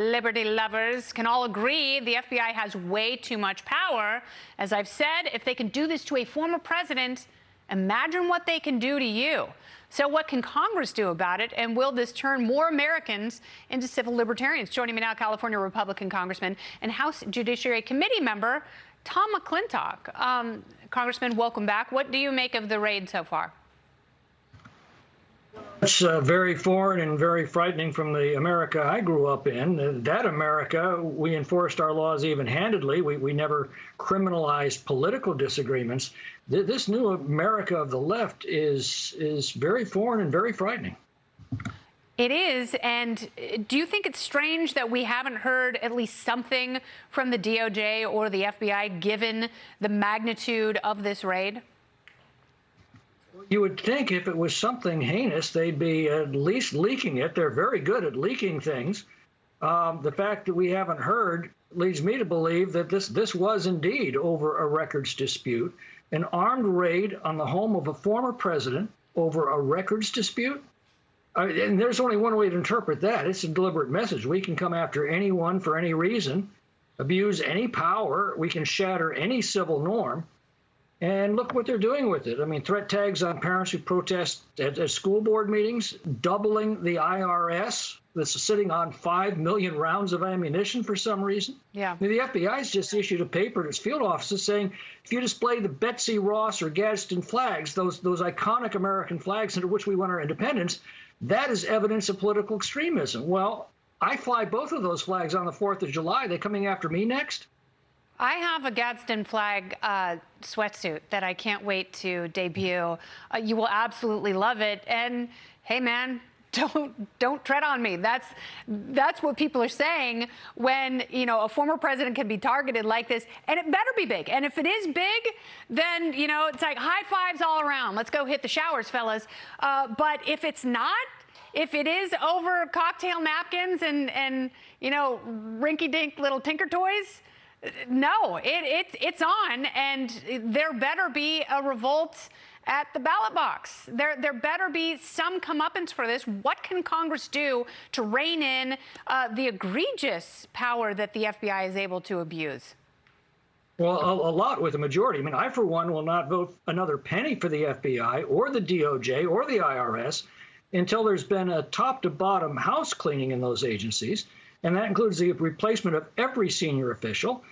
Liberty lovers can all agree the FBI has way too much power. As I've said, if they can do this to a former president, imagine what they can do to you. So what can Congress do about it? And will this turn more Americans into civil libertarians? Joining me now, California Republican Congressman and House Judiciary Committee member Tom McClintock. Congressman, welcome back. What do you make of the raid so far? It's very foreign and very frightening from the America I grew up in. That America, we enforced our laws even-handedly. We never criminalized political disagreements. This new America of the left is very foreign and very frightening. It is. And do you think it's strange that we haven't heard at least something from the DOJ or the FBI, given the magnitude of this raid? You would think if it was something heinous, they'd be at least leaking it. They're very good at leaking things. The fact that we haven't heard leads me to believe that this was indeed over a records dispute, an armed raid on the home of a former president over a records dispute. And there's only one way to interpret that. It's a deliberate message. We can come after anyone for any reason, abuse any power. We can shatter any civil norm. And look what they're doing with it. I mean, threat tags on parents who protest at school board meetings, doubling the IRS that's sitting on 5 million rounds of ammunition for some reason. Yeah. I mean, the FBI's just issued a paper to its field offices saying, if you display the Betsy Ross or Gadsden flags, those iconic American flags under which we won our independence, that is evidence of political extremism. Well, I fly both of those flags on the 4th of July. Are they coming after me next? I have a Gadsden flag sweatsuit that I can't wait to debut. You will absolutely love it. And hey, man, don't tread on me. That's what people are saying when, you know, a former president can be targeted like this, and it better be big. And if it is big, then, you know, it's like high fives all around. Let's go hit the showers, fellas. But if it's not, if it is over cocktail napkins and you know, rinky-dink little tinker toys, no, it's on, and there better be a revolt at the ballot box. There better be some comeuppance for this. What can Congress do to rein in the egregious power that the FBI is able to abuse? Well, a lot with a majority. I mean, I, for one, will not vote another penny for the FBI or the DOJ or the IRS until there's been a top-to-bottom house cleaning in those agencies. And that includes the replacement of every senior official.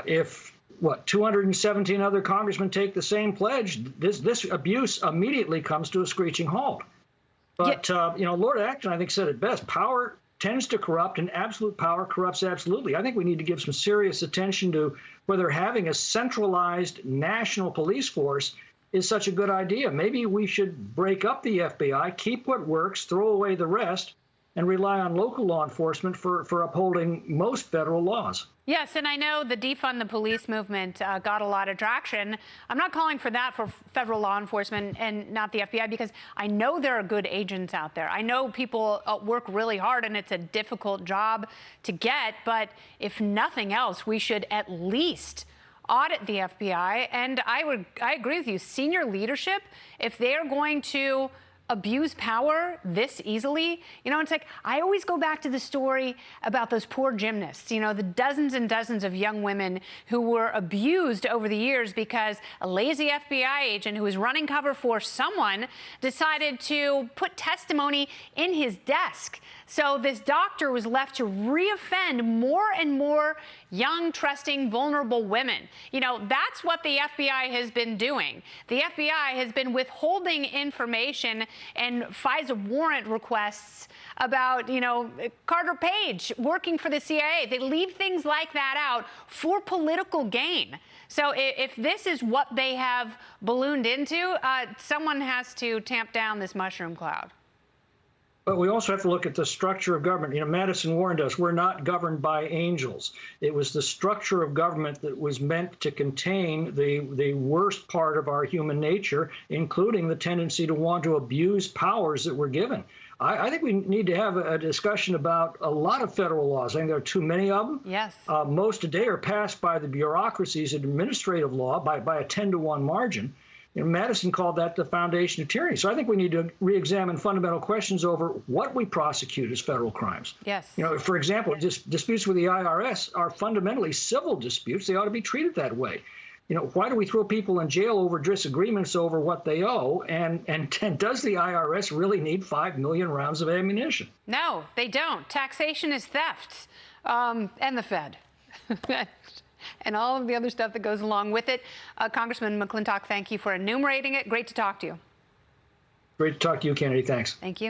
If 217 other congressmen take the same pledge, this abuse immediately comes to a screeching halt. But you know, Lord Acton, I think, said it best: power tends to corrupt, and absolute power corrupts absolutely. I think we need to give some serious attention to whether having a centralized national police force is such a good idea. Maybe we should break up the FBI, keep what works, throw away the rest, and rely on local law enforcement for upholding most federal laws. Yes, and I know the defund the police movement got a lot of traction. I'm not calling for that for federal law enforcement and not the FBI, because I know there are good agents out there. I know people work really hard, and it's a difficult job to get. But if nothing else, we should at least audit the FBI. And I agree with you. Senior leadership, if they're going to abuse power this easily, you know, it's like, I always go back to the story about those poor gymnasts, you know, the dozens and dozens of young women who were abused over the years because a lazy FBI agent who was running cover for someone decided to put testimony in his desk. So this doctor was left to reoffend more and more young, trusting, vulnerable women. You know, that's what the FBI has been doing. The FBI has been withholding information and FISA warrant requests about, you know, Carter Page working for the CIA. They leave things like that out for political gain. So if this is what they have ballooned into, someone has to tamp down this mushroom cloud. But we also have to look at the structure of government. You know, Madison warned us, we're not governed by angels. It was the structure of government that was meant to contain the worst part of our human nature, including the tendency to want to abuse powers that we're given. I think we need to have a discussion about a lot of federal laws. I think there are too many of them. Yes. Most today are passed by the bureaucracies in administrative law by a 10-to-1 margin. Madison called that the foundation of tyranny. So I think we need to re-examine fundamental questions over what we prosecute as federal crimes. Yes. For example, disputes with the IRS are fundamentally civil disputes. They ought to be treated that way. Why do we throw people in jail over disagreements over what they owe? And does the IRS really need 5 million rounds of ammunition? No, they don't. Taxation is theft, and the Fed. And all of the other stuff that goes along with it. Congressman McClintock, thank you for enumerating it. Great to talk to you. Great to talk to you, Kennedy. Thanks. Thank you.